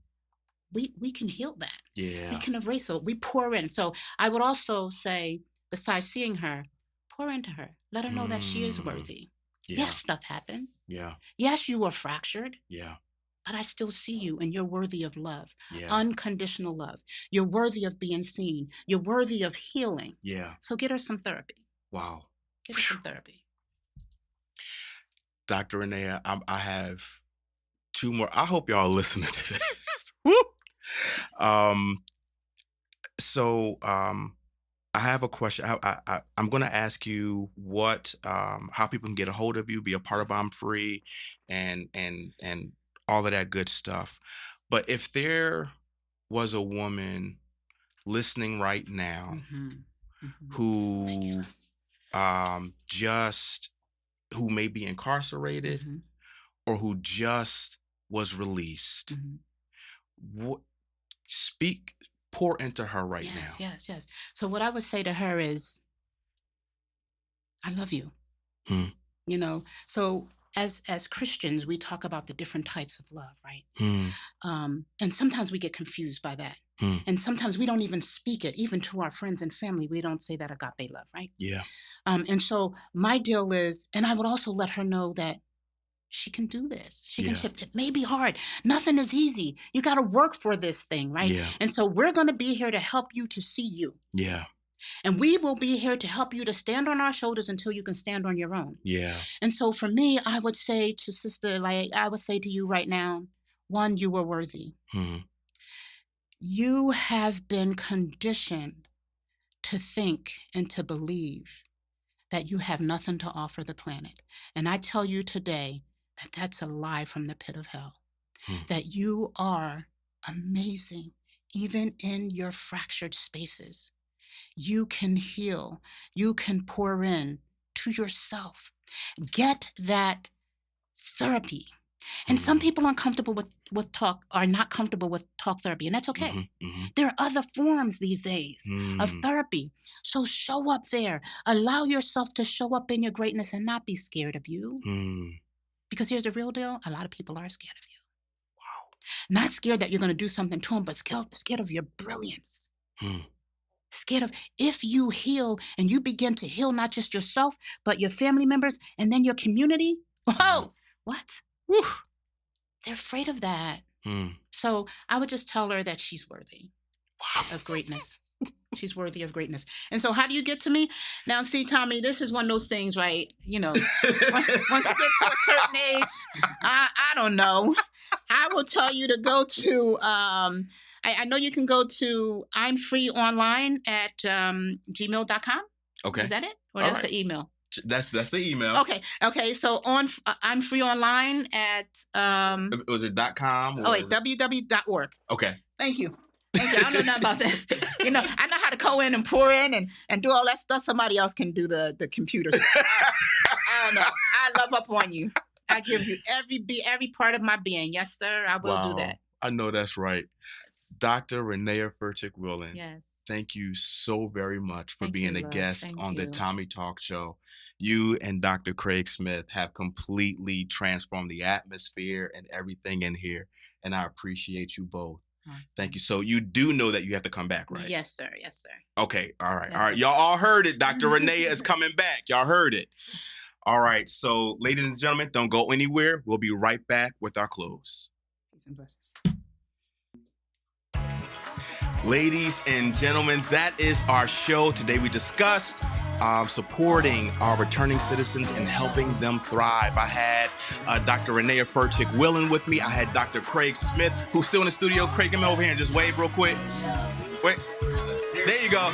we can heal that. We Yeah. can erase it. We pour in. So I would also say, besides seeing her, pour into her. Let her know that she is Mm. worthy. Yeah. Yes, stuff happens. Yeah. Yes, you were fractured. Yeah. but I still see you and you're worthy of love, Yeah. unconditional love. You're worthy of being seen. You're worthy of healing. Yeah. So get her some therapy. Wow. Get her some therapy. Dr. Renaya, I have 2 more. I hope y'all are listening to this. Woo! I have a question. I'm going to ask you how people can get a hold of you, be a part of F.R.E.E, and all of that good stuff. But if there was a woman listening right now who who may be incarcerated or who just was released, pour into her right now. Yes. So what I would say to her is, I love you. You know, so as Christians, we talk about the different types of love, right? And sometimes we get confused by that. And sometimes we don't even speak it, even to our friends and family. We don't say that agape love, right? Yeah. And so my deal is, and I would also let her know that she can do this. She can shift. It may be hard. Nothing is easy. You got to work for this thing, right? Yeah. And so we're going to be here to help you to see you. Yeah. And we will be here to help you to stand on our shoulders until you can stand on your own. Yeah. And so for me, I would say to sister, like I would say to you right now, 1, you are worthy. You have been conditioned to think and to believe that you have nothing to offer the planet. And I tell you today that that's a lie from the pit of hell. That you are amazing, even in your fractured spaces. You can heal. You can pour in to yourself. Get that therapy. And some people are not comfortable with talk therapy, and that's okay. There are other forms these days of therapy. So show up there. Allow yourself to show up in your greatness and not be scared of you. Because here's the real deal. A lot of people are scared of you. Wow. Not scared that you're going to do something to them, but scared of your brilliance. Scared of, if you heal and you begin to heal not just yourself, but your family members and then your community. Oh, what? Whew. They're afraid of that. So I would just tell her that she's worthy of greatness. She's worthy of greatness. And so how do you get to me? Now, see, Tommy, this is one of those things, right? You know, once you get to a certain age, I don't know. I will tell you to go to, I know you can go to I'm Free Online at gmail.com. Okay. Is that it? Or that's the email? That's the email. Okay. So I'm Free Online at was it .com? Or www.org. Okay. Thank you. I don't know nothing about that. You know, I know how to go in and pour in and do all that stuff. Somebody else can do the computer stuff. I don't know. I love up on you. I give you every part of my being. Yes, sir. I will do that. I know that's right. Dr. Renaya Furtick-Wheelan. Yes. Thank you so very much for being a guest on the TOMMIE Talk Show. You and Dr. Craig Smith have completely transformed the atmosphere and everything in here. And I appreciate you both. Awesome. Thank you. So you do know that you have to come back, right? Yes, sir. Okay. All right. Yes, all right. Y'all all heard it. Dr. Renaya is coming back. Y'all heard it. All right. So, ladies and gentlemen, don't go anywhere. We'll be right back with our close. Peace and blessings. Ladies and gentlemen, that is our show. Today we discussed supporting our returning citizens and helping them thrive. I had Dr. Renaya Furtick-Wheelan with me. I had Dr. Craig Smith, who's still in the studio. Craig, come over here and just wave real quick. Wait. There you go.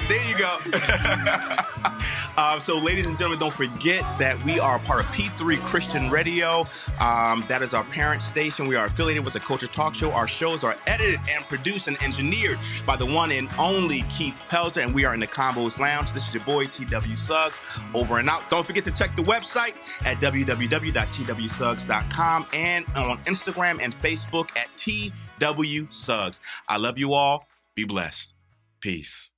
So, ladies and gentlemen, don't forget that we are part of P3 Christian Radio. That is our parent station. We are affiliated with the Culture Talk Show. Our shows are edited and produced and engineered by the one and only Keith Pelter, and we are in the Combos Lounge. This is your boy, T.W. Suggs, over and out. Don't forget to check the website at www.twsuggs.com and on Instagram and Facebook at T.W. Suggs. I love you all. Be blessed. Peace.